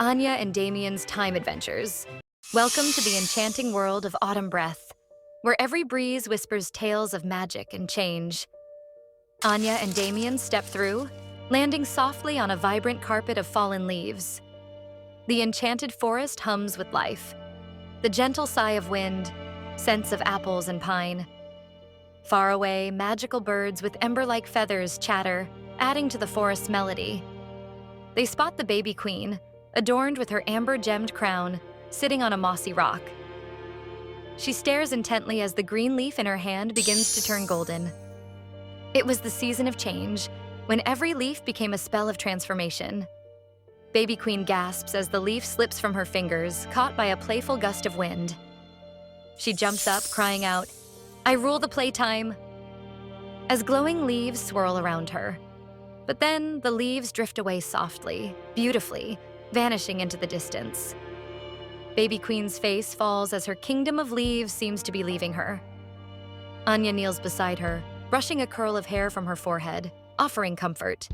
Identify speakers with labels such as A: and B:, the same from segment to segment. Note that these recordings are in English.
A: Anya and Damian's time adventures. Welcome to the enchanting world of autumn breath, where every breeze whispers tales of magic and change. Anya and Damian step through, landing softly on a vibrant carpet of fallen leaves. The enchanted forest hums with life, the gentle sigh of wind, scents of apples and pine. Far away, magical birds with ember-like feathers chatter, adding to the forest's melody. They spot the baby queen, adorned with her amber-gemmed crown, sitting on a mossy rock. She stares intently as the green leaf in her hand begins to turn golden. It was the season of change, when every leaf became a spell of transformation. Baby Queen gasps as the leaf slips from her fingers, caught by a playful gust of wind. She jumps up, crying out, "I rule the playtime!" as glowing leaves swirl around her. But then the leaves drift away softly, beautifully, vanishing into the distance. Baby Queen's face falls as her kingdom of leaves seems to be leaving her. Anya kneels beside her, brushing a curl of hair from her forehead, offering comfort.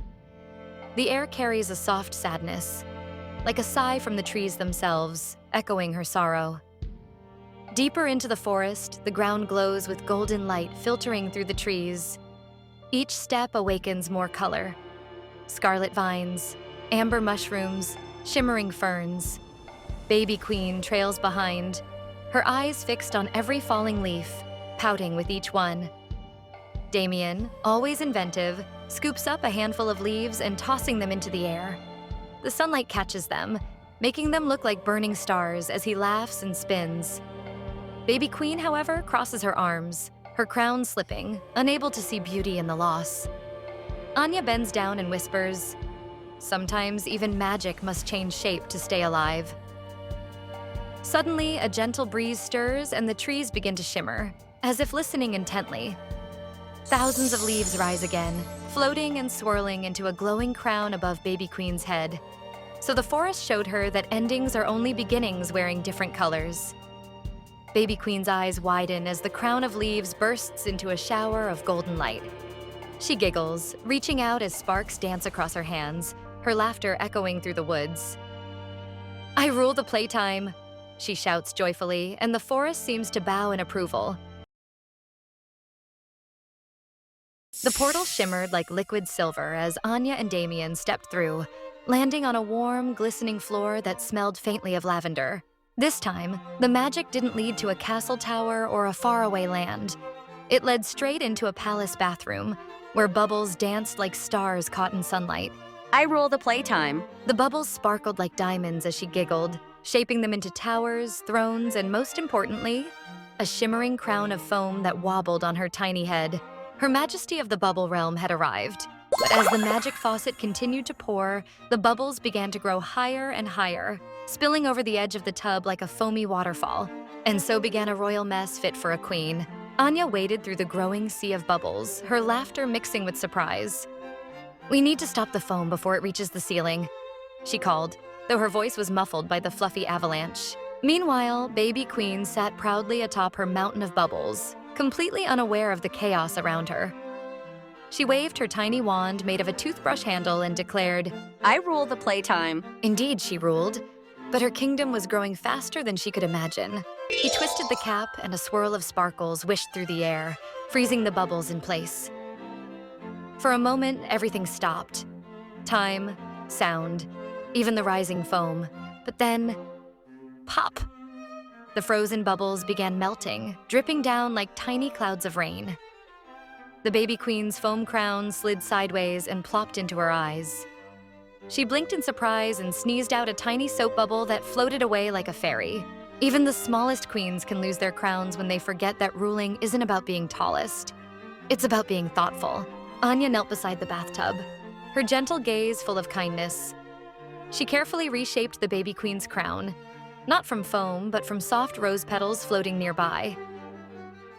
A: The air carries a soft sadness, like a sigh from the trees themselves, echoing her sorrow. Deeper into the forest, the ground glows with golden light filtering through the trees. Each step awakens more color. Scarlet vines, amber mushrooms, shimmering ferns. Baby Queen trails behind, her eyes fixed on every falling leaf, pouting with each one. Damian, always inventive, scoops up a handful of leaves and tossing them into the air. The sunlight catches them, making them look like burning stars as he laughs and spins. Baby Queen, however, crosses her arms, her crown slipping, unable to see beauty in the loss. Anya bends down and whispers, "Sometimes even magic must change shape to stay alive." Suddenly, a gentle breeze stirs and the trees begin to shimmer, as if listening intently. Thousands of leaves rise again, floating and swirling into a glowing crown above Baby Queen's head. So the forest showed her that endings are only beginnings wearing different colors. Baby Queen's eyes widen as the crown of leaves bursts into a shower of golden light. She giggles, reaching out as sparks dance across her hands, her laughter echoing through the woods. "I rule the playtime," she shouts joyfully, and the forest seems to bow in approval. The portal shimmered like liquid silver as Anya and Damian stepped through, landing on a warm, glistening floor that smelled faintly of lavender. This time, the magic didn't lead to a castle tower or a faraway land. It led straight into a palace bathroom, where bubbles danced like stars caught in sunlight.
B: "I rule the playtime."
A: The bubbles sparkled like diamonds as she giggled, shaping them into towers, thrones, and most importantly, a shimmering crown of foam that wobbled on her tiny head. Her Majesty of the Bubble Realm had arrived, but as the magic faucet continued to pour, the bubbles began to grow higher and higher, spilling over the edge of the tub like a foamy waterfall. And so began a royal mess fit for a queen. Anya waded through the growing sea of bubbles, her laughter mixing with surprise. "We need to stop the foam before it reaches the ceiling," she called, though her voice was muffled by the fluffy avalanche. Meanwhile, Baby Queen sat proudly atop her mountain of bubbles, completely unaware of the chaos around her. She waved her tiny wand made of a toothbrush handle and declared,
B: "I rule the playtime."
A: Indeed, she ruled, but her kingdom was growing faster than she could imagine. He twisted the cap and a swirl of sparkles wished through the air, freezing the bubbles in place. For a moment, everything stopped. Time, sound, even the rising foam. But then, pop! The frozen bubbles began melting, dripping down like tiny clouds of rain. The Baby Queen's foam crown slid sideways and plopped into her eyes. She blinked in surprise and sneezed out a tiny soap bubble that floated away like a fairy. Even the smallest queens can lose their crowns when they forget that ruling isn't about being tallest. It's about being thoughtful. Anya knelt beside the bathtub, her gentle gaze full of kindness. She carefully reshaped the Baby Queen's crown, not from foam, but from soft rose petals floating nearby.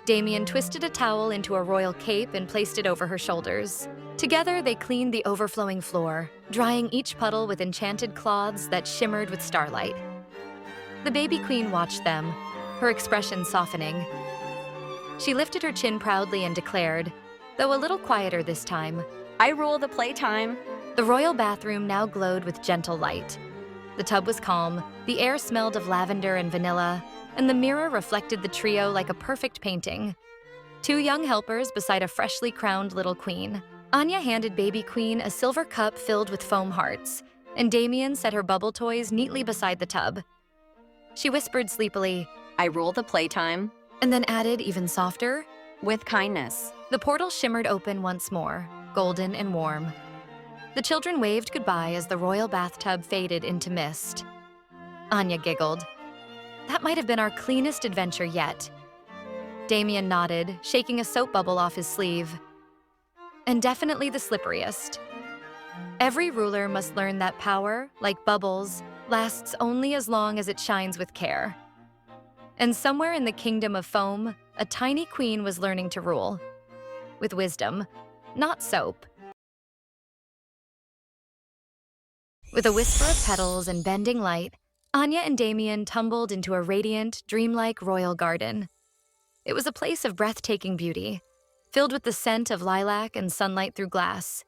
A: Damian twisted a towel into a royal cape and placed it over her shoulders. Together, they cleaned the overflowing floor, drying each puddle with enchanted cloths that shimmered with starlight. The Baby Queen watched them, her expression softening. She lifted her chin proudly and declared, though a little quieter this time,
B: "I rule the playtime."
A: The royal bathroom now glowed with gentle light. The tub was calm, the air smelled of lavender and vanilla, and the mirror reflected the trio like a perfect painting. Two young helpers beside a freshly crowned little queen. Anya handed baby queen a silver cup filled with foam hearts, and Damian set her bubble toys neatly beside the tub. She whispered sleepily,
B: I rule the playtime
A: and then added even softer,
B: with kindness.
A: The portal shimmered open once more, golden and warm. The children waved goodbye as the royal bathtub faded into mist. Anya giggled. That might have been our cleanest adventure yet. Damian nodded, shaking a soap bubble off his sleeve. And definitely the slipperiest. Every ruler must learn that power, like bubbles, lasts only as long as it shines with care. And somewhere in the kingdom of foam, a tiny queen was learning to rule. With wisdom, not soap. With a whisper of petals and bending light, Anya and Damian tumbled into a radiant, dreamlike royal garden. It was a place of breathtaking beauty, filled with the scent of lilac and sunlight through glass.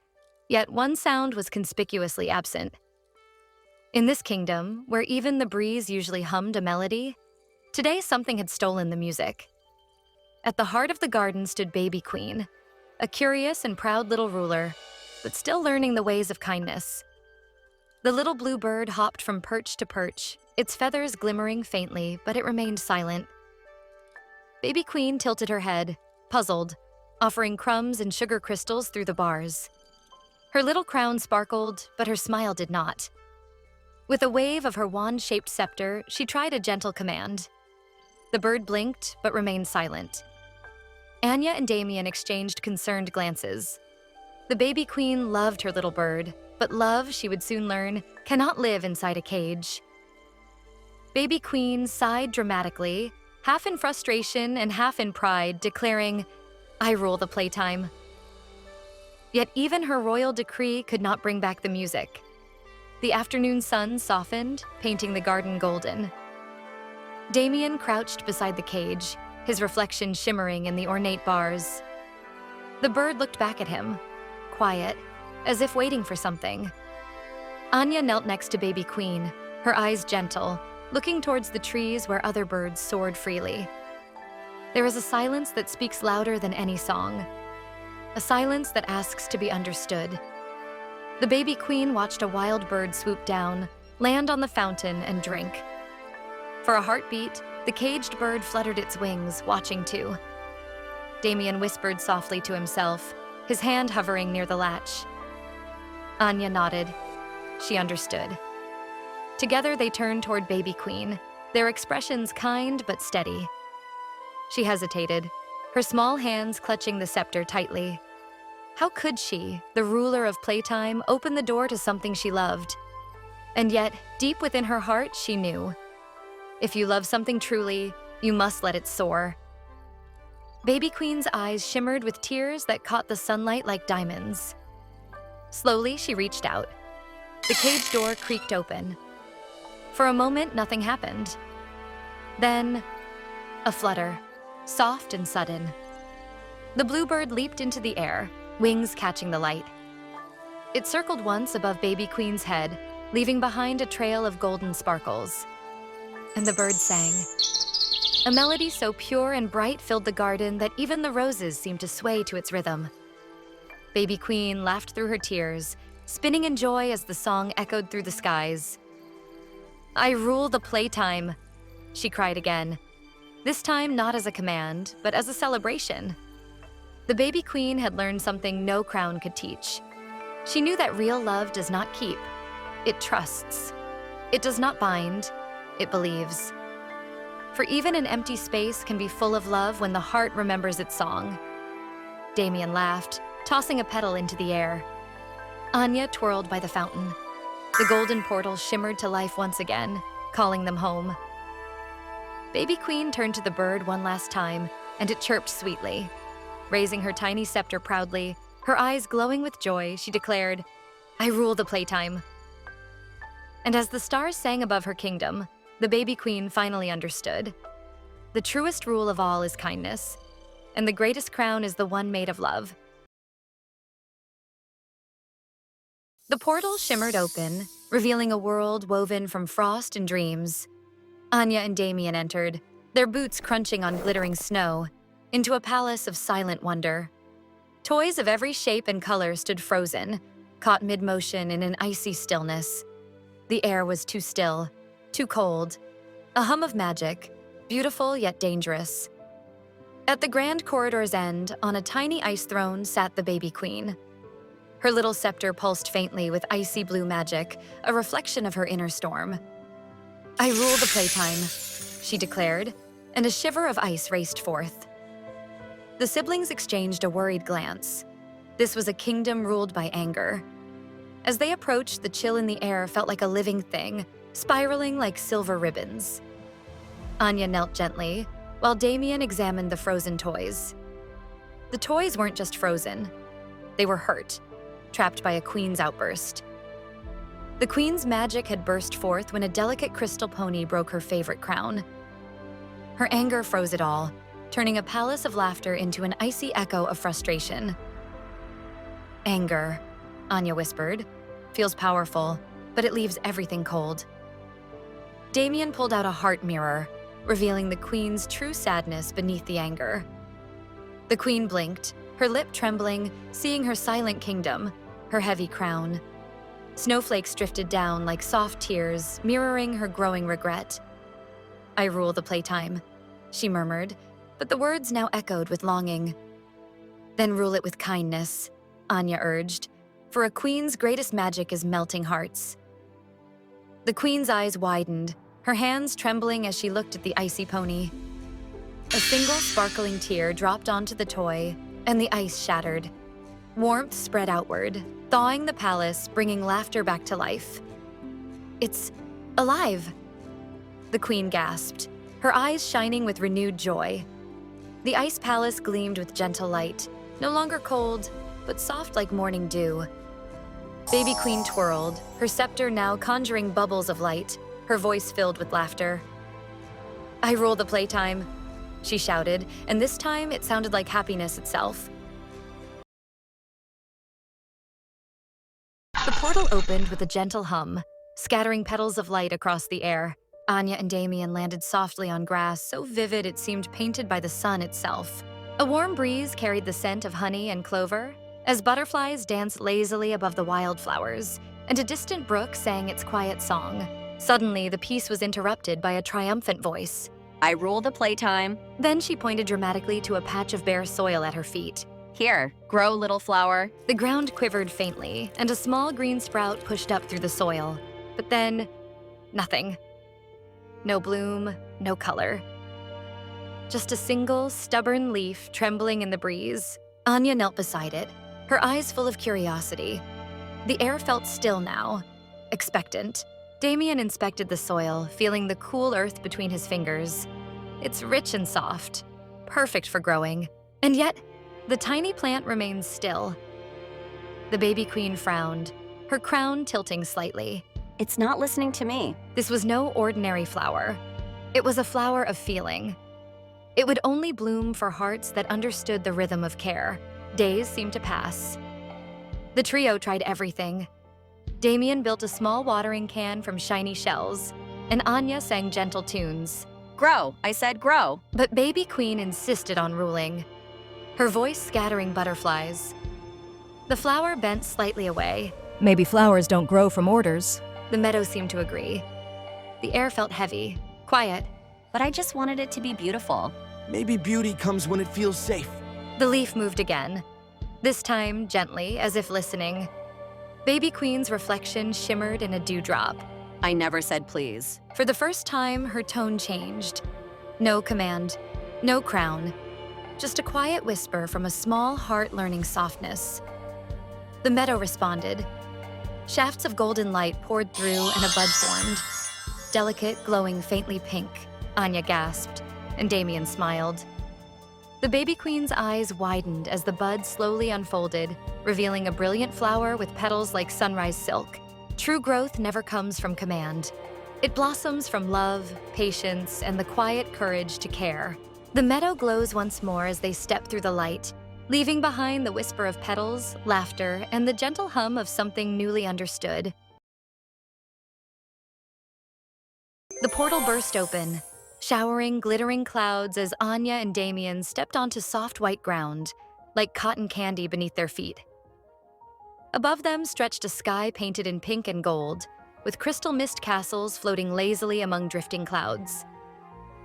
A: Yet one sound was conspicuously absent. In this kingdom, where even the breeze usually hummed a melody, today something had stolen the music. At the heart of the garden stood Baby Queen, a curious and proud little ruler, but still learning the ways of kindness. The little blue bird hopped from perch to perch, its feathers glimmering faintly, but it remained silent. Baby Queen tilted her head, puzzled, offering crumbs and sugar crystals through the bars. Her little crown sparkled, but her smile did not. With a wave of her wand-shaped scepter, she tried a gentle command. The bird blinked, but remained silent. Anya and Damian exchanged concerned glances. The Baby Queen loved her little bird, but love, she would soon learn, cannot live inside a cage. Baby Queen sighed dramatically, half in frustration and half in pride, declaring, I rule the playtime. Yet even her royal decree could not bring back the music. The afternoon sun softened, painting the garden golden. Damian crouched beside the cage, his reflection shimmering in the ornate bars. The bird looked back at him, quiet, as if waiting for something. Anya knelt next to Baby Queen, her eyes gentle, looking towards the trees where other birds soared freely. There is a silence that speaks louder than any song, a silence that asks to be understood. The Baby Queen watched a wild bird swoop down, land on the fountain, and drink. For a heartbeat, the caged bird fluttered its wings, watching too. Damian whispered softly to himself, his hand hovering near the latch. Anya nodded. She understood. Together they turned toward Baby Queen, their expressions kind but steady. She hesitated, her small hands clutching the scepter tightly. How could she, the ruler of playtime, open the door to something she loved? And yet, deep within her heart, she knew. If you love something truly, you must let it soar. Baby Queen's eyes shimmered with tears that caught the sunlight like diamonds. Slowly, she reached out. The cage door creaked open. For a moment, nothing happened. Then, a flutter, soft and sudden. The bluebird leaped into the air, wings catching the light. It circled once above Baby Queen's head, leaving behind a trail of golden sparkles. And the bird sang. A melody so pure and bright filled the garden that even the roses seemed to sway to its rhythm. Baby Queen laughed through her tears, spinning in joy as the song echoed through the skies. I rule the playtime, she cried again. This time not as a command, but as a celebration. The Baby Queen had learned something no crown could teach. She knew that real love does not keep, it trusts. It does not bind, it believes. For even an empty space can be full of love when the heart remembers its song. Damian laughed, tossing a petal into the air. Anya twirled by the fountain. The golden portal shimmered to life once again, calling them home. Baby Queen turned to the bird one last time, and it chirped sweetly. Raising her tiny scepter proudly, her eyes glowing with joy, she declared, I rule the playtime. And as the stars sang above her kingdom, the Baby Queen finally understood. The truest rule of all is kindness, and the greatest crown is the one made of love. The portal shimmered open, revealing a world woven from frost and dreams. Anya and Damian entered, their boots crunching on glittering snow, into a palace of silent wonder. Toys of every shape and color stood frozen, caught mid-motion in an icy stillness. The air was too still, too cold. A hum of magic, beautiful yet dangerous. At the grand corridor's end, on a tiny ice throne, sat the baby queen. Her little scepter pulsed faintly with icy blue magic, a reflection of her inner storm. "I rule the playtime," she declared, and a shiver of ice raced forth. The siblings exchanged a worried glance. This was a kingdom ruled by anger. As they approached, the chill in the air felt like a living thing, spiraling like silver ribbons. Anya knelt gently, while Damian examined the frozen toys. The toys weren't just frozen. They were hurt, trapped by a queen's outburst. The queen's magic had burst forth when a delicate crystal pony broke her favorite crown. Her anger froze it all, turning a palace of laughter into an icy echo of frustration. "Anger," Anya whispered, "feels powerful, but it leaves everything cold." Damian pulled out a heart mirror, revealing the queen's true sadness beneath the anger. The queen blinked, her lip trembling, seeing her silent kingdom, her heavy crown. Snowflakes drifted down like soft tears, mirroring her growing regret. "I rule the playtime," she murmured, but the words now echoed with longing. "Then rule it with kindness," Anya urged, "for a queen's greatest magic is melting hearts." The queen's eyes widened, her hands trembling as she looked at the icy pony. A single sparkling tear dropped onto the toy, and the ice shattered. Warmth spread outward, thawing the palace, bringing laughter back to life. "It's alive!" the queen gasped, her eyes shining with renewed joy. The ice palace gleamed with gentle light, no longer cold, but soft like morning dew. Baby Queen twirled, her scepter now conjuring bubbles of light, her voice filled with laughter. "I rule the playtime," she shouted, and this time it sounded like happiness itself. The portal opened with a gentle hum, scattering petals of light across the air. Anya and Damian landed softly on grass so vivid it seemed painted by the sun itself. A warm breeze carried the scent of honey and clover, as butterflies danced lazily above the wildflowers, and a distant brook sang its quiet song. Suddenly, the peace was interrupted by a triumphant voice.
B: "I rule the playtime."
A: Then she pointed dramatically to a patch of bare soil at her feet.
B: "Here, grow, little flower."
A: The ground quivered faintly, and a small green sprout pushed up through the soil. But then, nothing. No bloom, no color. Just a single, stubborn leaf trembling in the breeze. Anya knelt beside it, her eyes full of curiosity. The air felt still now, expectant. Damian inspected the soil, feeling the cool earth between his fingers. It's rich and soft, perfect for growing. And yet, the tiny plant remains still. The baby queen frowned, her crown tilting slightly.
B: "It's not listening to me."
A: This was no ordinary flower. It was a flower of feeling. It would only bloom for hearts that understood the rhythm of care. Days seemed to pass. The trio tried everything. Damian built a small watering can from shiny shells, and Anya sang gentle tunes.
B: "Grow, I said grow."
A: But Baby Queen insisted on ruling, her voice scattering butterflies. The flower bent slightly away.
C: "Maybe flowers don't grow from orders."
A: The meadow seemed to agree. The air felt heavy, quiet.
B: "But I just wanted it to be beautiful."
D: "Maybe beauty comes when it feels safe."
A: The leaf moved again, this time gently, as if listening. Baby Queen's reflection shimmered in a dewdrop.
B: "I never said please."
A: For the first time, her tone changed. No command, no crown, just a quiet whisper from a small heart learning softness. The meadow responded. Shafts of golden light poured through and a bud formed. Delicate, glowing faintly pink, Anya gasped, and Damian smiled. The baby queen's eyes widened as the bud slowly unfolded, revealing a brilliant flower with petals like sunrise silk. True growth never comes from command. It blossoms from love, patience, and the quiet courage to care. The meadow glows once more as they step through the light, leaving behind the whisper of petals, laughter, and the gentle hum of something newly understood. The portal burst open, showering glittering clouds as Anya and Damian stepped onto soft white ground, like cotton candy beneath their feet. Above them stretched a sky painted in pink and gold, with crystal mist castles floating lazily among drifting clouds.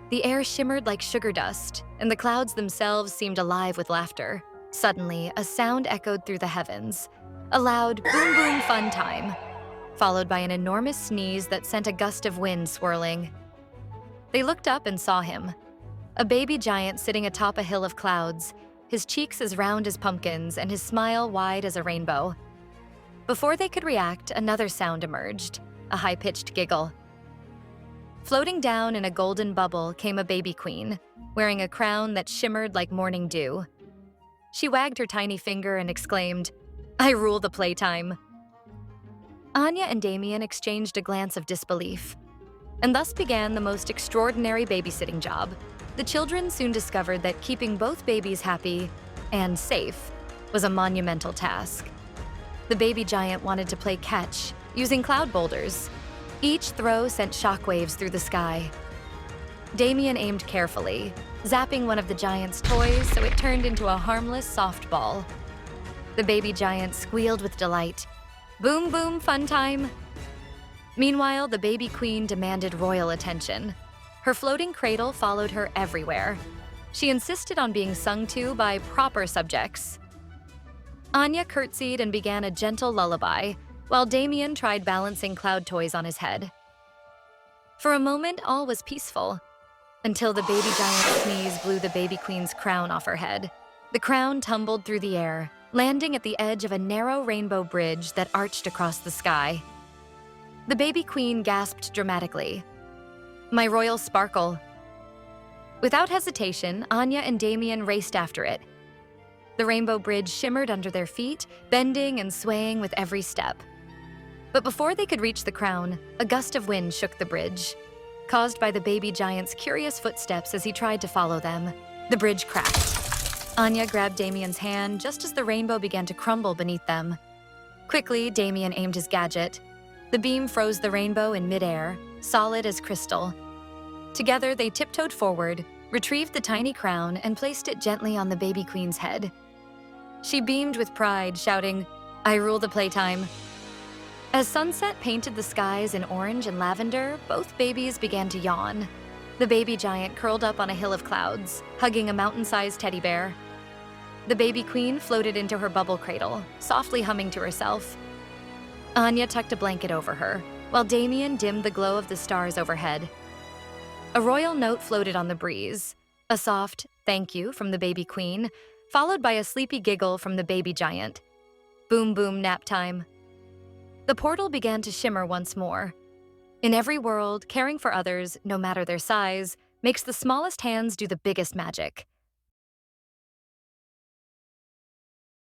A: The air shimmered like sugar dust, and the clouds themselves seemed alive with laughter. Suddenly, a sound echoed through the heavens, a loud boom boom fun time, followed by an enormous sneeze that sent a gust of wind swirling. They looked up and saw him, a baby giant sitting atop a hill of clouds, his cheeks as round as pumpkins and his smile wide as a rainbow. Before they could react, another sound emerged, a high-pitched giggle. Floating down in a golden bubble came a baby queen, wearing a crown that shimmered like morning dew. She wagged her tiny finger and exclaimed, "I rule the playtime." Anya and Damian exchanged a glance of disbelief. And thus began the most extraordinary babysitting job. The children soon discovered that keeping both babies happy and safe was a monumental task. The baby giant wanted to play catch, using cloud boulders. Each throw sent shockwaves through the sky. Damian aimed carefully, zapping one of the giant's toys so it turned into a harmless softball. The baby giant squealed with delight. Boom boom fun time! Meanwhile, the baby queen demanded royal attention. Her floating cradle followed her everywhere. She insisted on being sung to by proper subjects. Anya curtsied and began a gentle lullaby, while Damian tried balancing cloud toys on his head. For a moment, all was peaceful, until the baby giant's sneeze blew the baby queen's crown off her head. The crown tumbled through the air, landing at the edge of a narrow rainbow bridge that arched across the sky. The baby queen gasped dramatically, "My royal sparkle." Without hesitation, Anya and Damian raced after it. The rainbow bridge shimmered under their feet, bending and swaying with every step. But before they could reach the crown, a gust of wind shook the bridge, caused by the baby giant's curious footsteps as he tried to follow them. The bridge cracked. Anya grabbed Damian's hand just as the rainbow began to crumble beneath them. Quickly, Damian aimed his gadget. The beam froze the rainbow in midair, solid as crystal. Together, they tiptoed forward, retrieved the tiny crown, and placed it gently on the baby queen's head. She beamed with pride, shouting, "I rule the playtime." As sunset painted the skies in orange and lavender, both babies began to yawn. The baby giant curled up on a hill of clouds, hugging a mountain-sized teddy bear. The baby queen floated into her bubble cradle, softly humming to herself. Anya tucked a blanket over her, while Damian dimmed the glow of the stars overhead. A royal note floated on the breeze, a soft "thank you" from the baby queen, followed by a sleepy giggle from the baby giant. Boom boom nap time. The portal began to shimmer once more. In every world, caring for others, no matter their size, makes the smallest hands do the biggest magic.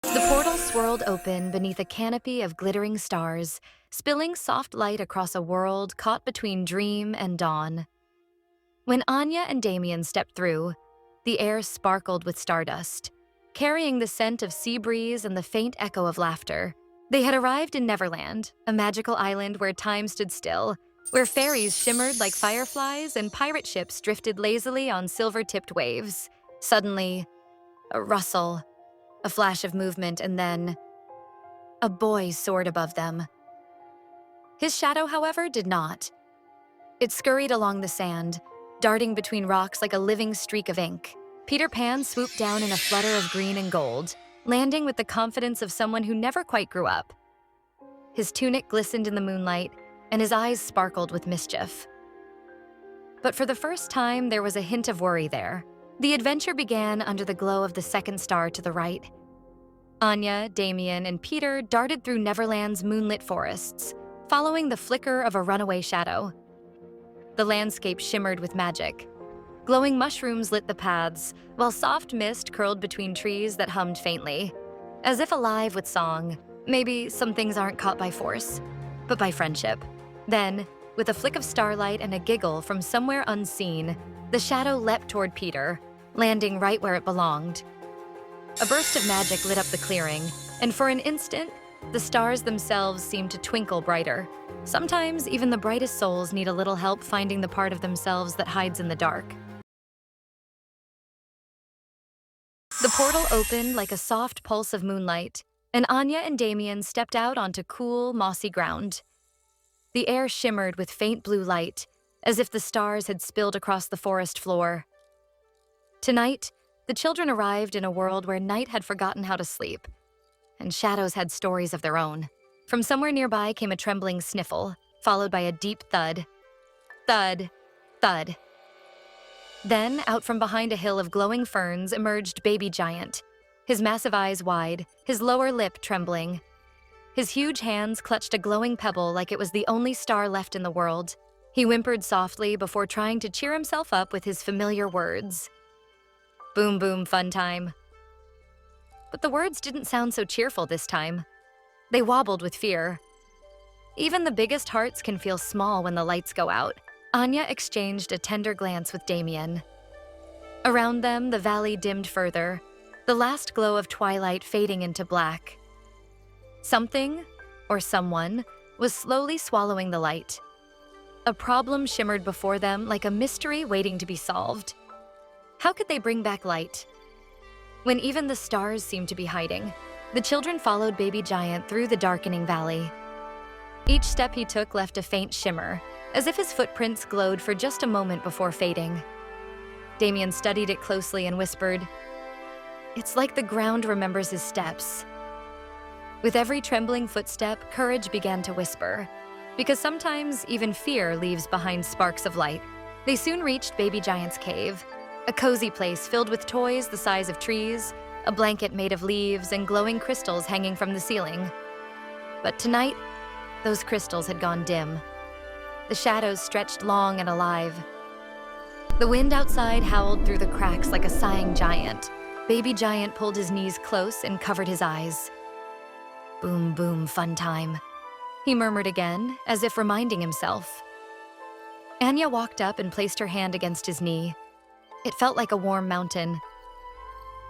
A: The portal swirled open beneath a canopy of glittering stars, spilling soft light across a world caught between dream and dawn. When Anya and Damian stepped through, the air sparkled with stardust, carrying the scent of sea breeze and the faint echo of laughter. They had arrived in Neverland, a magical island where time stood still, where fairies shimmered like fireflies and pirate ships drifted lazily on silver-tipped waves. Suddenly, a rustle, a flash of movement, and then a boy soared above them. His shadow, however, did not. It scurried along the sand, darting between rocks like a living streak of ink. Peter Pan swooped down in a flutter of green and gold, landing with the confidence of someone who never quite grew up. His tunic glistened in the moonlight, and his eyes sparkled with mischief. But for the first time, there was a hint of worry there. The adventure began under the glow of the second star to the right. Anya, Damian, and Peter darted through Neverland's moonlit forests, following the flicker of a runaway shadow. The landscape shimmered with magic. Glowing mushrooms lit the paths, while soft mist curled between trees that hummed faintly, as if alive with song. Maybe some things aren't caught by force, but by friendship. Then, with a flick of starlight and a giggle from somewhere unseen, the shadow leapt toward Peter, landing right where it belonged. A burst of magic lit up the clearing, and for an instant, The stars themselves seemed to twinkle brighter. Sometimes even the brightest souls need a little help finding the part of themselves that hides in the dark. The portal opened like a soft pulse of moonlight, and Anya and Damian stepped out onto cool, mossy ground. The air shimmered with faint blue light, as if the stars had spilled across the forest floor. Tonight, the children arrived in a world where night had forgotten how to sleep, and shadows had stories of their own. From somewhere nearby came a trembling sniffle, followed by a deep thud. Thud, thud. Then, out from behind a hill of glowing ferns emerged Baby Giant, his massive eyes wide, his lower lip trembling. His huge hands clutched a glowing pebble like it was the only star left in the world. He whimpered softly before trying to cheer himself up with his familiar words. Boom, boom, fun time. But the words didn't sound so cheerful this time. They wobbled with fear. Even the biggest hearts can feel small when the lights go out. Anya exchanged a tender glance with Damian. Around them, the valley dimmed further, the last glow of twilight fading into black. Something, or someone, was slowly swallowing the light. A problem shimmered before them like a mystery waiting to be solved. How could they bring back light? When even the stars seemed to be hiding, the children followed Baby Giant through the darkening valley. Each step he took left a faint shimmer, as if his footprints glowed for just a moment before fading. Damian studied it closely and whispered, "It's like the ground remembers his steps." With every trembling footstep, courage began to whisper, because sometimes even fear leaves behind sparks of light. They soon reached Baby Giant's cave, a cozy place filled with toys the size of trees, a blanket made of leaves, and glowing crystals hanging from the ceiling. But tonight, those crystals had gone dim. The shadows stretched long and alive. The wind outside howled through the cracks like a sighing giant. Baby Giant pulled his knees close and covered his eyes. Boom, boom, fun time, he murmured again, as if reminding himself. Anya walked up and placed her hand against his knee. It felt like a warm mountain.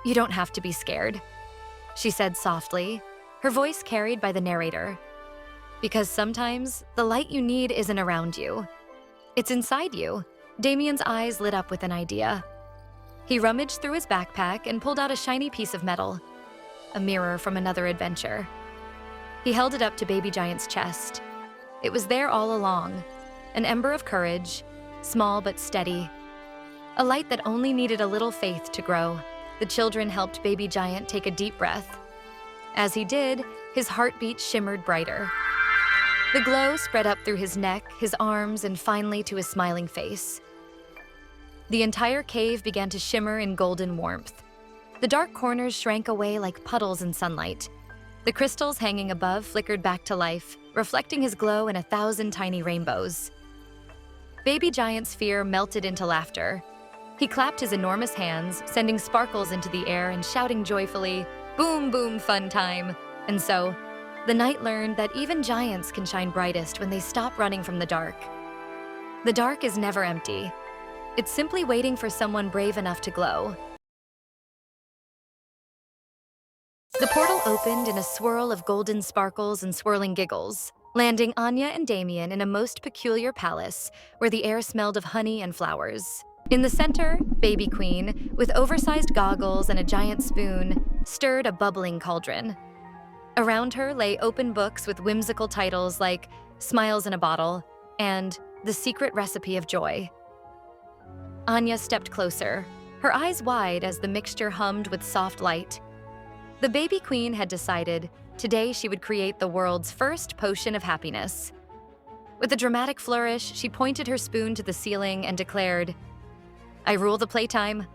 A: "You don't have to be scared," she said softly, her voice carried by the narrator. "Because sometimes the light you need isn't around you. It's inside you." Damian's eyes lit up with an idea. He rummaged through his backpack and pulled out a shiny piece of metal, a mirror from another adventure. He held it up to Baby Giant's chest. It was there all along, an ember of courage, small but steady. A light that only needed a little faith to grow. The children helped Baby Giant take a deep breath. As he did, his heartbeat shimmered brighter. The glow spread up through his neck, his arms, and finally to his smiling face. The entire cave began to shimmer in golden warmth. The dark corners shrank away like puddles in sunlight. The crystals hanging above flickered back to life, reflecting his glow in 1,000 tiny rainbows. Baby Giant's fear melted into laughter. He clapped his enormous hands, sending sparkles into the air and shouting joyfully, "Boom, boom, fun time." And so, the night learned that even giants can shine brightest when they stop running from the dark. The dark is never empty. It's simply waiting for someone brave enough to glow. The portal opened in a swirl of golden sparkles and swirling giggles, landing Anya and Damian in a most peculiar palace where the air smelled of honey and flowers. In the center, Baby Queen, with oversized goggles and a giant spoon, stirred a bubbling cauldron. Around her lay open books with whimsical titles like Smiles in a Bottle and The Secret Recipe of Joy. Anya stepped closer, her eyes wide as the mixture hummed with soft light. The Baby Queen had decided today she would create the world's first potion of happiness. With a dramatic flourish, she pointed her spoon to the ceiling and declared, "I rule the playtime."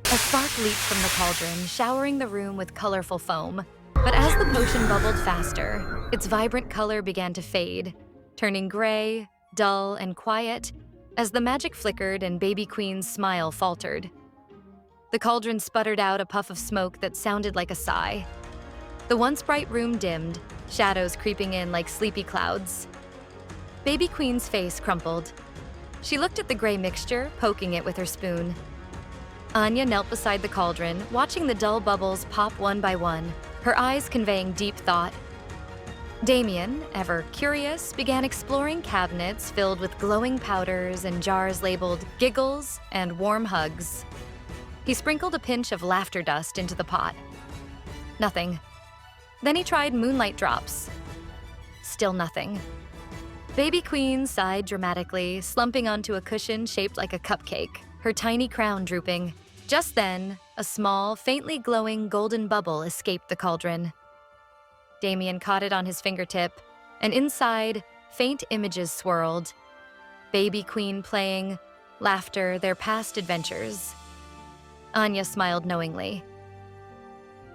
A: A spark leaped from the cauldron, showering the room with colorful foam. But as the potion bubbled faster, its vibrant color began to fade, turning gray, dull, and quiet as the magic flickered and Baby Queen's smile faltered. The cauldron sputtered out a puff of smoke that sounded like a sigh. The once bright room dimmed, shadows creeping in like sleepy clouds. Baby Queen's face crumpled. She looked at the gray mixture, poking it with her spoon. Anya knelt beside the cauldron, watching the dull bubbles pop one by one. her eyes conveying deep thought. Damian, ever curious, began exploring cabinets filled with glowing powders and jars labeled giggles and warm hugs. He sprinkled a pinch of laughter dust into the pot. Nothing. Then he tried moonlight drops. Still nothing. Baby Queen sighed dramatically, slumping onto a cushion shaped like a cupcake, her tiny crown drooping. Just then, a small, faintly glowing golden bubble escaped the cauldron. Damian caught it on his fingertip, and inside, faint images swirled. Baby Queen playing, laughter, their past adventures. Anya smiled knowingly.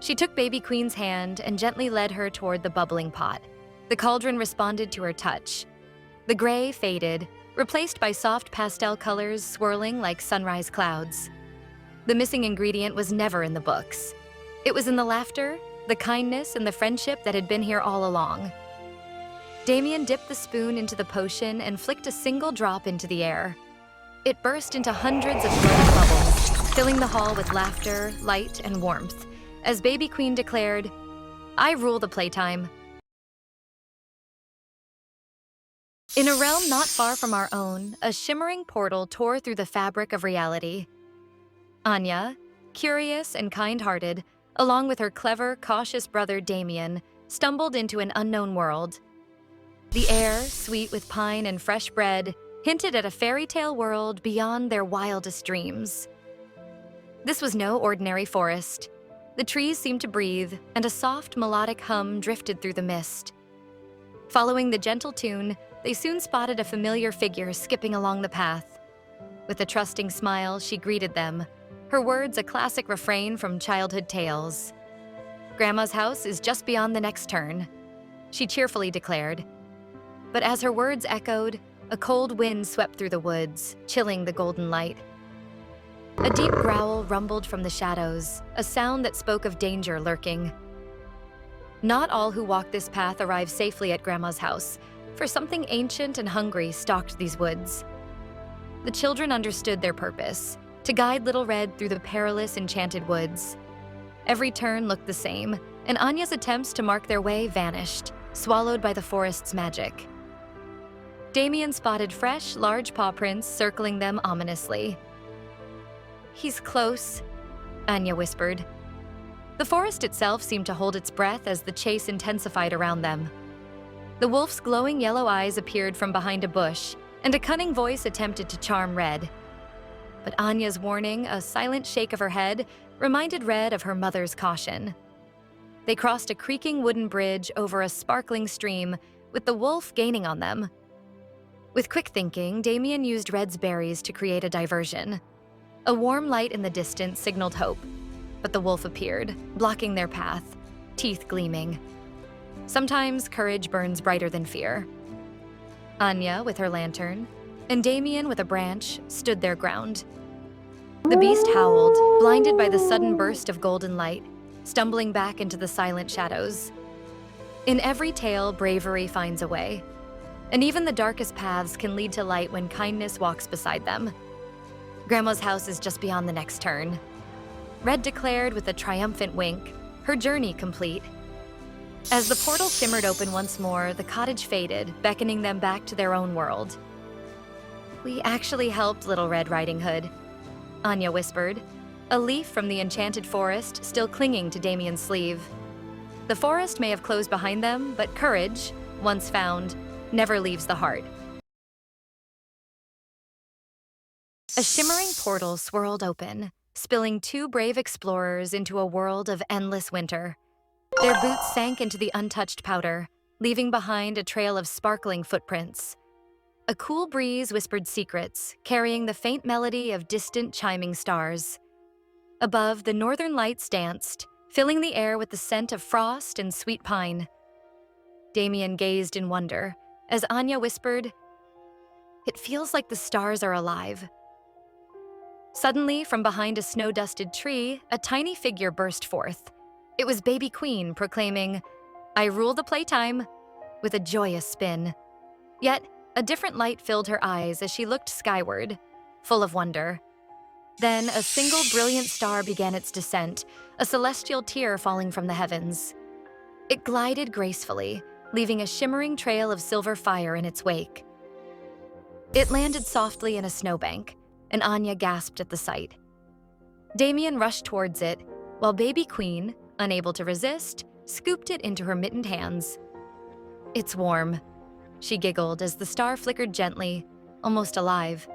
A: She took Baby Queen's hand and gently led her toward the bubbling pot. The cauldron responded to her touch. The gray faded, replaced by soft pastel colors swirling like sunrise clouds. The missing ingredient was never in the books. It was in the laughter, the kindness, and the friendship that had been here all along. Damian dipped the spoon into the potion and flicked a single drop into the air. It burst into hundreds of glowing bubbles, filling the hall with laughter, light, and warmth, as Baby Queen declared, "I rule the playtime." In a realm not far from our own, a shimmering portal tore through the fabric of reality. Anya, curious and kind-hearted, along with her clever, cautious brother Damian, stumbled into an unknown world. The air, sweet with pine and fresh bread, hinted at a fairy tale world beyond their wildest dreams. This was no ordinary forest. The trees seemed to breathe, and a soft, melodic hum drifted through the mist. Following the gentle tune, they soon spotted a familiar figure skipping along the path. With a trusting smile, she greeted them, her words a classic refrain from childhood tales. "Grandma's house is just beyond the next turn," she cheerfully declared. But as her words echoed, a cold wind swept through the woods, chilling the golden light. A deep growl rumbled from the shadows, a sound that spoke of danger lurking. Not all who walked this path arrived safely at Grandma's house, for something ancient and hungry stalked these woods. The children understood their purpose, to guide Little Red through the perilous Enchanted woods. Every turn looked the same, and Anya's attempts to mark their way vanished, swallowed by the forest's magic. Damian spotted fresh, large paw prints circling them ominously. "He's close," Anya whispered. The forest itself seemed to hold its breath as the chase intensified around them. The wolf's glowing yellow eyes appeared from behind a bush, and a cunning voice attempted to charm Red. But Anya's warning, a silent shake of her head, reminded Red of her mother's caution. They crossed a creaking wooden bridge over a sparkling stream, with the wolf gaining on them. With quick thinking, Damian used Red's berries to create a diversion. A warm light in the distance signaled hope, but the wolf appeared, blocking their path, teeth gleaming. Sometimes courage burns brighter than fear. Anya, with her lantern, and Damian, with a branch, stood their ground. The beast howled, blinded by the sudden burst of golden light, stumbling back into the silent shadows. In every tale, bravery finds a way, and even the darkest paths can lead to light when kindness walks beside them. Grandma's house is just beyond the next turn, Red declared with a triumphant wink, her journey complete. As the portal shimmered open once more, the cottage faded, beckoning them back to their own world. "We actually helped Little Red Riding Hood," Anya whispered, a leaf from the enchanted forest still clinging to Damian's sleeve. The forest may have closed behind them, but courage, once found, never leaves the heart. A shimmering portal swirled open, spilling two brave explorers into a world of endless winter. Their boots sank into the untouched powder, leaving behind a trail of sparkling footprints. A cool breeze whispered secrets, carrying the faint melody of distant chiming stars. Above, the northern lights danced, filling the air with the scent of frost and sweet pine. Damian gazed in wonder, as Anya whispered, "It feels like the stars are alive." Suddenly, from behind a snow-dusted tree, a tiny figure burst forth. It was Baby Queen proclaiming, "I rule the playtime," with a joyous spin. Yet, a different light filled her eyes as she looked skyward, full of wonder. Then, a single brilliant star began its descent, a celestial tear falling from the heavens. It glided gracefully, leaving a shimmering trail of silver fire in its wake. It landed softly in a snowbank, and Anya gasped at the sight. Damian rushed towards it, while baby Queen, unable to resist, scooped it into her mittened hands. "It's warm," she giggled as the star flickered gently, almost alive.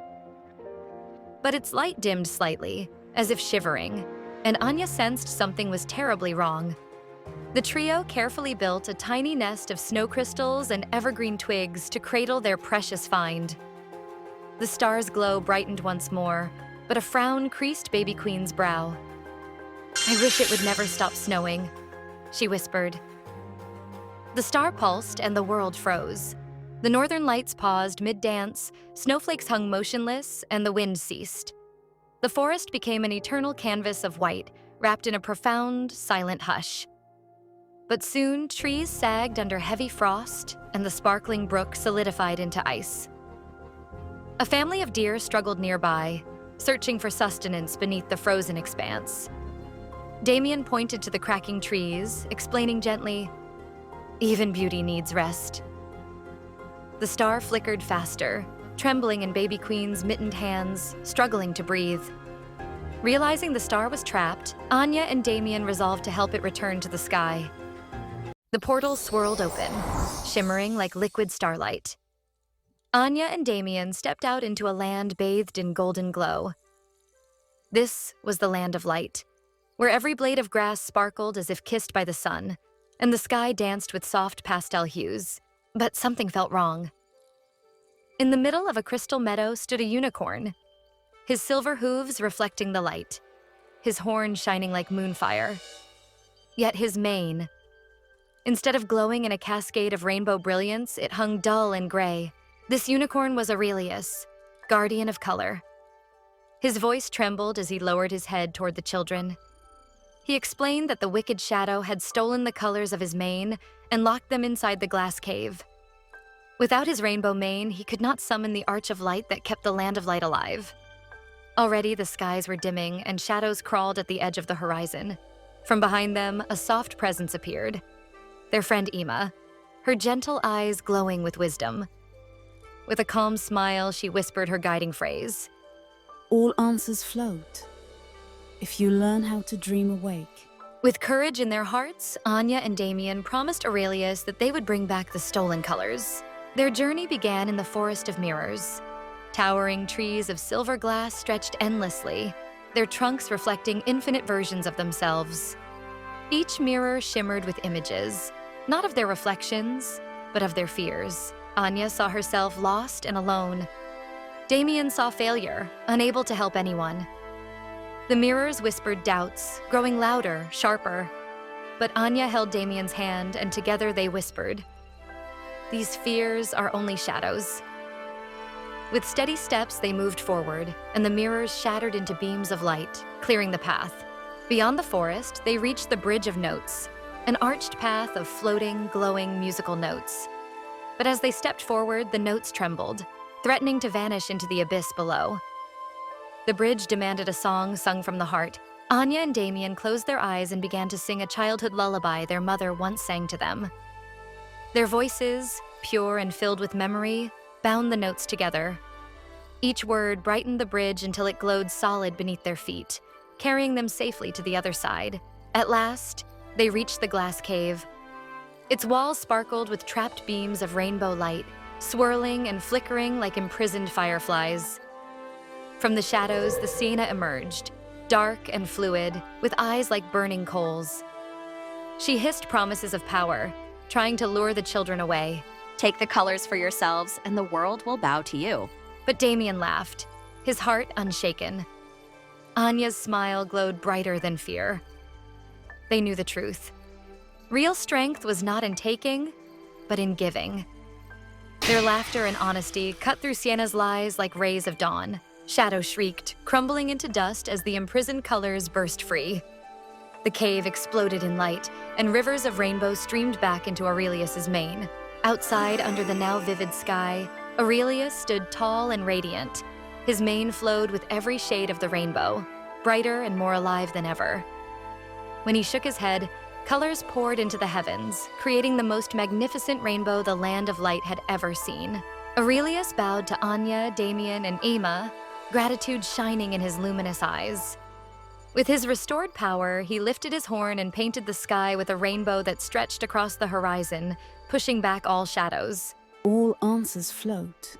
A: But its light dimmed slightly, as if shivering, and Anya sensed something was terribly wrong. The trio carefully built a tiny nest of snow crystals and evergreen twigs to cradle their precious find. The star's glow brightened once more, but a frown creased baby Queen's brow. "I wish it would never stop snowing," she whispered. The star pulsed and the world froze. The northern lights paused mid-dance, snowflakes hung motionless, and the wind ceased. The forest became an eternal canvas of white, wrapped in a profound, silent hush. But soon, trees sagged under heavy frost, and the sparkling brook solidified into ice. A family of deer struggled nearby, searching for sustenance beneath the frozen expanse. Damian pointed to the cracking trees, explaining gently, "Even beauty needs rest." The star flickered faster, trembling in baby Queen's mittened hands, struggling to breathe. Realizing the star was trapped, Anya and Damian resolved to help it return to the sky. The portal swirled open, shimmering like liquid starlight. Anya and Damian stepped out into a land bathed in golden glow. This was the land of light, where every blade of grass sparkled as if kissed by the sun, and the sky danced with soft pastel hues. But something felt wrong. In the middle of a crystal meadow stood a unicorn, his silver hooves reflecting the light, his horn shining like moonfire. Yet his mane, instead of glowing in a cascade of rainbow brilliance, it hung dull and gray. This unicorn was Aurelius, guardian of color. His voice trembled as he lowered his head toward the children. He explained that the wicked shadow had stolen the colors of his mane and locked them inside the glass cave. Without his rainbow mane, he could not summon the arch of light that kept the land of light alive. Already the skies were dimming and shadows crawled at the edge of the horizon. From behind them, a soft presence appeared. Their friend Ima, her gentle eyes glowing with wisdom. With a calm smile, she whispered her guiding phrase.
E: "All answers float, if you learn how to dream awake."
A: With courage in their hearts, Anya and Damian promised Aurelius that they would bring back the stolen colors. Their journey began in the Forest of Mirrors. Towering trees of silver glass stretched endlessly, their trunks reflecting infinite versions of themselves. Each mirror shimmered with images, not of their reflections, but of their fears. Anya saw herself lost and alone. Damian saw failure, unable to help anyone. The mirrors whispered doubts, growing louder, sharper. But Anya held Damian's hand, and together they whispered, "These fears are only shadows." With steady steps, they moved forward, and the mirrors shattered into beams of light, clearing the path. Beyond the forest, they reached the Bridge of Notes, an arched path of floating, glowing musical notes. But as they stepped forward, the notes trembled, threatening to vanish into the abyss below. The bridge demanded a song sung from the heart. Anya and Damian closed their eyes and began to sing a childhood lullaby their mother once sang to them. Their voices, pure and filled with memory, bound the notes together. Each word brightened the bridge until it glowed solid beneath their feet, carrying them safely to the other side. At last, they reached the glass cave. Its walls sparkled with trapped beams of rainbow light, swirling and flickering like imprisoned fireflies. From the shadows, the Sienna emerged, dark and fluid, with eyes like burning coals. She hissed promises of power, trying to lure the children away.
B: Take the colors for yourselves, and the world will bow to you.
A: But Damian laughed, his heart unshaken. Anya's smile glowed brighter than fear. They knew the truth. Real strength was not in taking, but in giving. Their laughter and honesty cut through Sienna's lies like rays of dawn. Shadow shrieked, crumbling into dust as the imprisoned colors burst free. The cave exploded in light, and rivers of rainbow streamed back into Aurelius's mane. Outside, under the now vivid sky, Aurelius stood tall and radiant. His mane flowed with every shade of the rainbow, brighter and more alive than ever. When he shook his head, Colors poured into the heavens, creating the most magnificent rainbow the Land of Light had ever seen. Aurelius bowed to Anya, Damian, and Emma, gratitude shining in his luminous eyes. With his restored power, he lifted his horn and painted the sky with a rainbow that stretched across the horizon, pushing back all shadows.
E: All answers float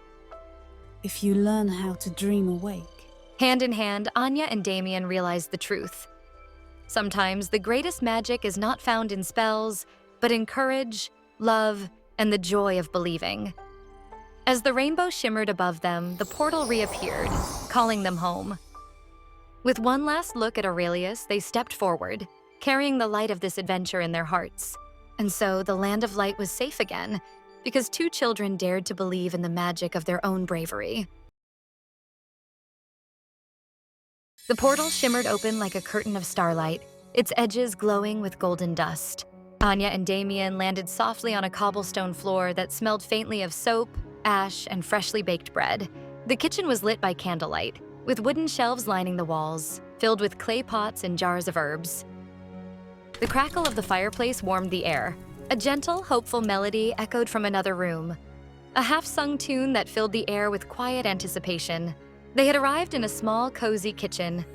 E: if you learn how to dream awake.
A: Hand in hand, Anya and Damian realized the truth. Sometimes the greatest magic is not found in spells, but in courage, love, and the joy of believing. As the rainbow shimmered above them, the portal reappeared, calling them home. With one last look at Aurelius, they stepped forward, carrying the light of this adventure in their hearts. And so the Land of Light was safe again, because two children dared to believe in the magic of their own bravery. The portal shimmered open like a curtain of starlight, its edges glowing with golden dust. Anya and Damian landed softly on a cobblestone floor that smelled faintly of soap, ash, and freshly baked bread. The kitchen was lit by candlelight, with wooden shelves lining the walls, filled with clay pots and jars of herbs. The crackle of the fireplace warmed the air. A gentle, hopeful melody echoed from another room, a half-sung tune that filled the air with quiet anticipation. They had arrived in a small, cozy kitchen.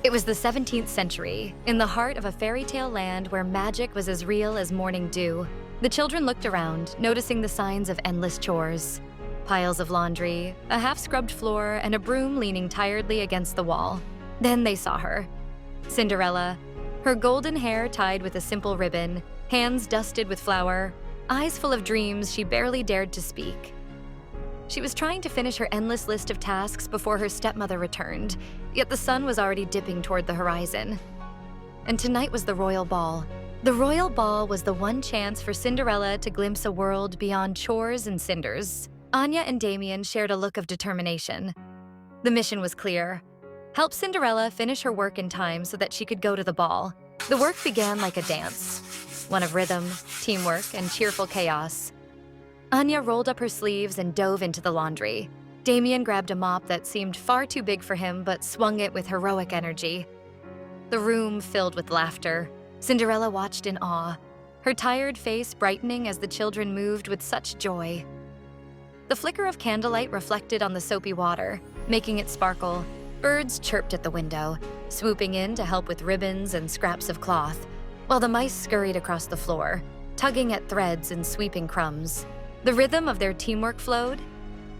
A: It was the 17th century, in the heart of a fairy tale land where magic was as real as morning dew. The children looked around, noticing the signs of endless chores. Piles of laundry, a half-scrubbed floor, and a broom leaning tiredly against the wall. Then they saw her. Cinderella, her golden hair tied with a simple ribbon, hands dusted with flour, eyes full of dreams she barely dared to speak. She was trying to finish her endless list of tasks before her stepmother returned, yet the sun was already dipping toward the horizon. And tonight was the royal ball. The royal ball was the one chance for Cinderella to glimpse a world beyond chores and cinders. Anya and Damian shared a look of determination. The mission was clear. Help Cinderella finish her work in time so that she could go to the ball. The work began like a dance, one of rhythm, teamwork, and cheerful chaos. Anya rolled up her sleeves and dove into the laundry. Damian grabbed a mop that seemed far too big for him but swung it with heroic energy. The room filled with laughter. Cinderella watched in awe, her tired face brightening as the children moved with such joy. The flicker of candlelight reflected on the soapy water, making it sparkle. Birds chirped at the window, swooping in to help with ribbons and scraps of cloth, while the mice scurried across the floor, tugging at threads and sweeping crumbs. The rhythm of their teamwork flowed,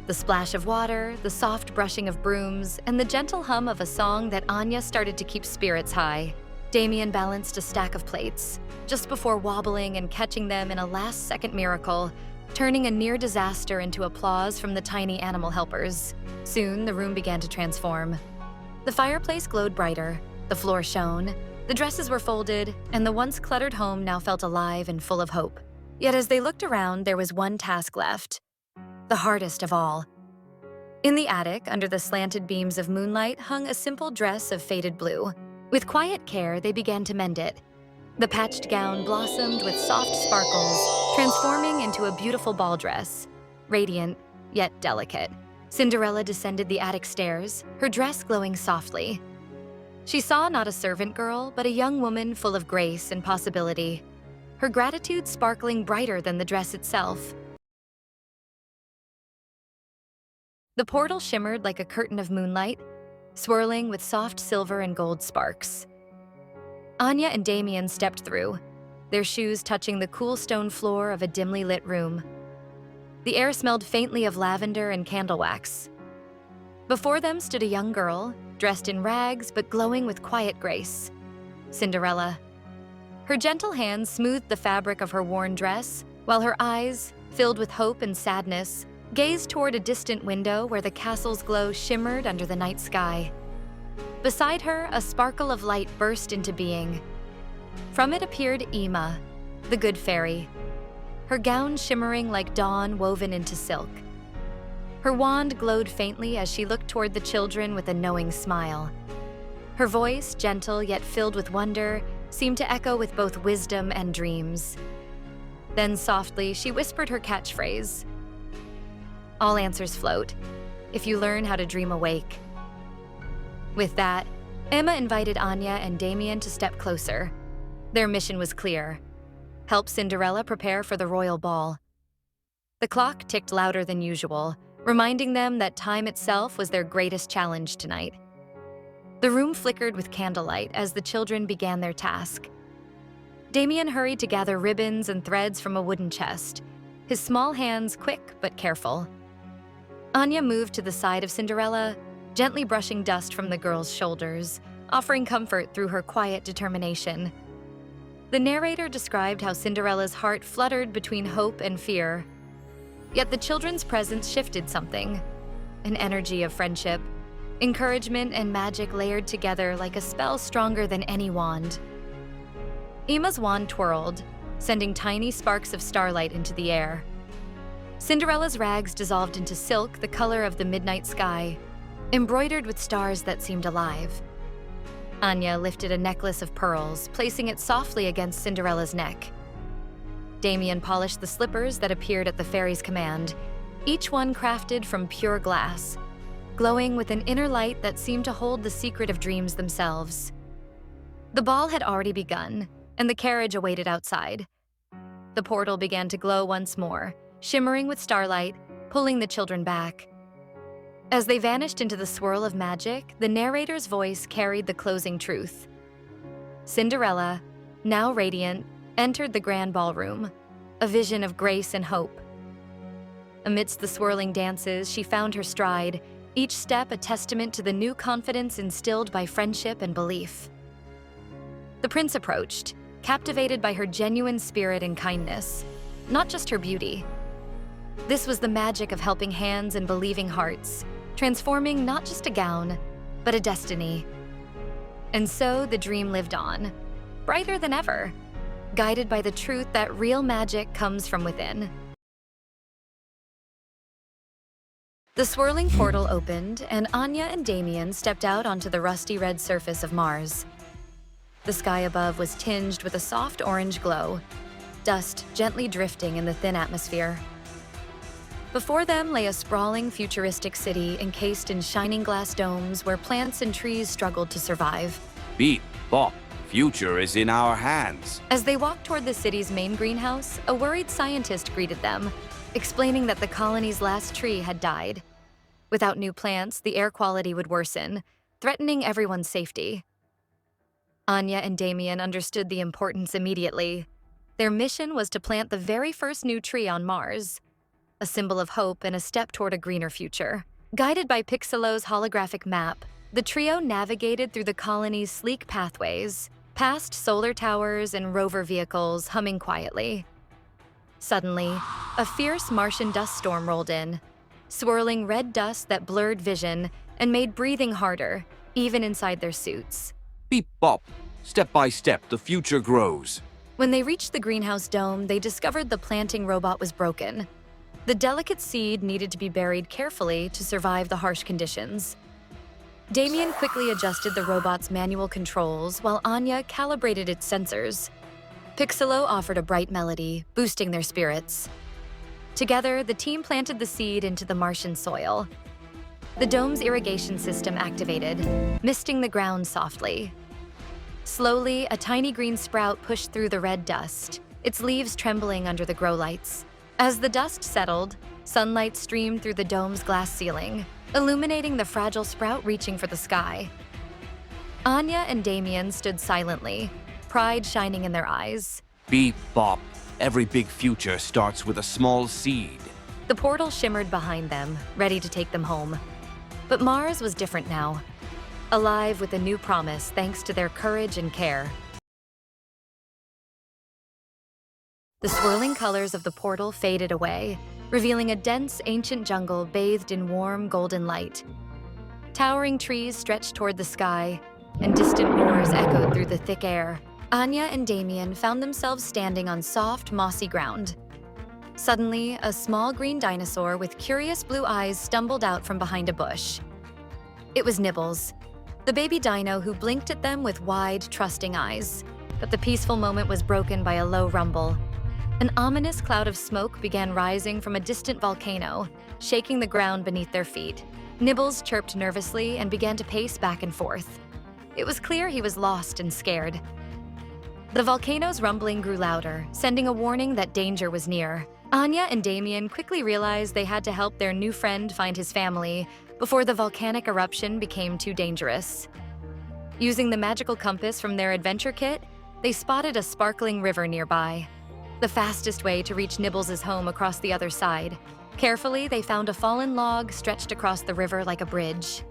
A: the splash of water, the soft brushing of brooms, and the gentle hum of a song that Anya started to keep spirits high. Damian balanced a stack of plates, just before wobbling and catching them in a last-second miracle, turning a near disaster into applause from the tiny animal helpers. Soon, the room began to transform. The fireplace glowed brighter, the floor shone, the dresses were folded, and the once cluttered home now felt alive and full of hope. Yet as they looked around, there was one task left, the hardest of all. In the attic, under the slanted beams of moonlight, hung a simple dress of faded blue. With quiet care, they began to mend it. The patched gown blossomed with soft sparkles, transforming into a beautiful ball dress, radiant yet delicate. Cinderella descended the attic stairs, her dress glowing softly. She saw not a servant girl, but a young woman full of grace and possibility, her gratitude sparkling brighter than the dress itself. The portal shimmered like a curtain of moonlight, swirling with soft silver and gold sparks. Anya and Damian stepped through, their shoes touching the cool stone floor of a dimly lit room. The air smelled faintly of lavender and candle wax. Before them stood a young girl, dressed in rags but glowing with quiet grace, Cinderella. Her gentle hands smoothed the fabric of her worn dress, while her eyes, filled with hope and sadness, gazed toward a distant window where the castle's glow shimmered under the night sky. Beside her, a sparkle of light burst into being. From it appeared Emma, the good fairy, her gown shimmering like dawn woven into silk. Her wand glowed faintly as she looked toward the children with a knowing smile. Her voice, gentle yet filled with wonder, seemed to echo with both wisdom and dreams. Then softly, she whispered her catchphrase. All answers float, if you learn how to dream awake. With that, Emma invited Anya and Damian to step closer. Their mission was clear: help Cinderella prepare for the royal ball. The clock ticked louder than usual, reminding them that time itself was their greatest challenge tonight. The room flickered with candlelight as the children began their task. Damian hurried to gather ribbons and threads from a wooden chest, his small hands quick but careful. Anya moved to the side of Cinderella, gently brushing dust from the girl's shoulders, offering comfort through her quiet determination. The narrator described how Cinderella's heart fluttered between hope and fear. Yet the children's presence shifted something, an energy of friendship, encouragement, and magic layered together like a spell stronger than any wand. Emma's wand twirled, sending tiny sparks of starlight into the air. Cinderella's rags dissolved into silk the color of the midnight sky, embroidered with stars that seemed alive. Anya lifted a necklace of pearls, placing it softly against Cinderella's neck. Damian polished the slippers that appeared at the fairy's command, each one crafted from pure glass, glowing with an inner light that seemed to hold the secret of dreams themselves. The ball had already begun, and the carriage awaited outside. The portal began to glow once more, shimmering with starlight, pulling the children back. As they vanished into the swirl of magic, the narrator's voice carried the closing truth. Cinderella, now radiant, entered the grand ballroom, a vision of grace and hope. Amidst the swirling dances, she found her stride, each step a testament to the new confidence instilled by friendship and belief. The prince approached, captivated by her genuine spirit and kindness, not just her beauty. This was the magic of helping hands and believing hearts, transforming not just a gown, but a destiny. And so the dream lived on, brighter than ever, guided by the truth that real magic comes from within. The swirling portal opened, and Anya and Damian stepped out onto the rusty red surface of Mars. The sky above was tinged with a soft orange glow, dust gently drifting in the thin atmosphere. Before them lay a sprawling, futuristic city encased in shining glass domes where plants and trees struggled to survive.
F: Beep, bop, future is in our hands.
A: As they walked toward the city's main greenhouse, a worried scientist greeted them, explaining that the colony's last tree had died. Without new plants, the air quality would worsen, threatening everyone's safety. Anya and Damian understood the importance immediately. Their mission was to plant the very first new tree on Mars, a symbol of hope and a step toward a greener future. Guided by Pixelo's holographic map, the trio navigated through the colony's sleek pathways, past solar towers and rover vehicles humming quietly. Suddenly, a fierce Martian dust storm rolled in, swirling red dust that blurred vision and made breathing harder, even inside their suits.
F: Beep, bop, step by step, the future grows.
A: When they reached the greenhouse dome, they discovered the planting robot was broken. The delicate seed needed to be buried carefully to survive the harsh conditions. Damian quickly adjusted the robot's manual controls while Anya calibrated its sensors. Pixelo offered a bright melody, boosting their spirits. Together, the team planted the seed into the Martian soil. The dome's irrigation system activated, misting the ground softly. Slowly, a tiny green sprout pushed through the red dust, its leaves trembling under the grow lights. As the dust settled, sunlight streamed through the dome's glass ceiling, illuminating the fragile sprout reaching for the sky. Anya and Damian stood silently, pride shining in their eyes.
F: Beep, bop, every big future starts with a small seed.
A: The portal shimmered behind them, ready to take them home. But Mars was different now, alive with a new promise thanks to their courage and care. The swirling colors of the portal faded away, revealing a dense, ancient jungle bathed in warm, golden light. Towering trees stretched toward the sky, and distant roars echoed through the thick air. Anya and Damian found themselves standing on soft, mossy ground. Suddenly, a small green dinosaur with curious blue eyes stumbled out from behind a bush. It was Nibbles, the baby dino who blinked at them with wide, trusting eyes. But the peaceful moment was broken by a low rumble. An ominous cloud of smoke began rising from a distant volcano, shaking the ground beneath their feet. Nibbles chirped nervously and began to pace back and forth. It was clear he was lost and scared. The volcano's rumbling grew louder, sending a warning that danger was near. Anya and Damian quickly realized they had to help their new friend find his family before the volcanic eruption became too dangerous. Using the magical compass from their adventure kit, they spotted a sparkling river nearby, the fastest way to reach Nibbles' home across the other side. Carefully, they found a fallen log stretched across the river like a bridge.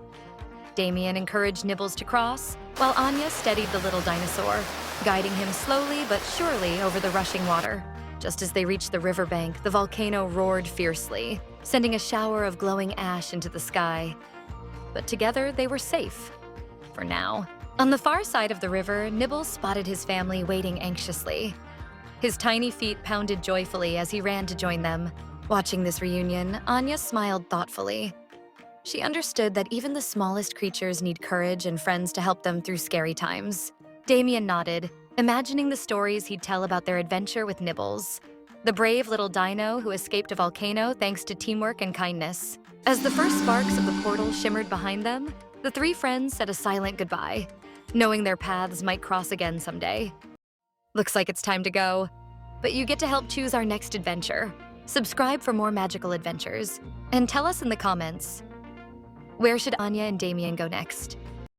A: Damian encouraged Nibbles to cross, while Anya steadied the little dinosaur, guiding him slowly but surely over the rushing water. Just as they reached the riverbank, the volcano roared fiercely, sending a shower of glowing ash into the sky. But together, they were safe. For now. On the far side of the river, Nibbles spotted his family waiting anxiously. His tiny feet pounded joyfully as he ran to join them. Watching this reunion, Anya smiled thoughtfully. She understood that even the smallest creatures need courage and friends to help them through scary times. Damian nodded, imagining the stories he'd tell about their adventure with Nibbles, the brave little dino who escaped a volcano thanks to teamwork and kindness. As the first sparks of the portal shimmered behind them, the three friends said a silent goodbye, knowing their paths might cross again someday. Looks like it's time to go, but you get to help choose our next adventure. Subscribe for more magical adventures, and tell us in the comments, where should Anya and Damian go next?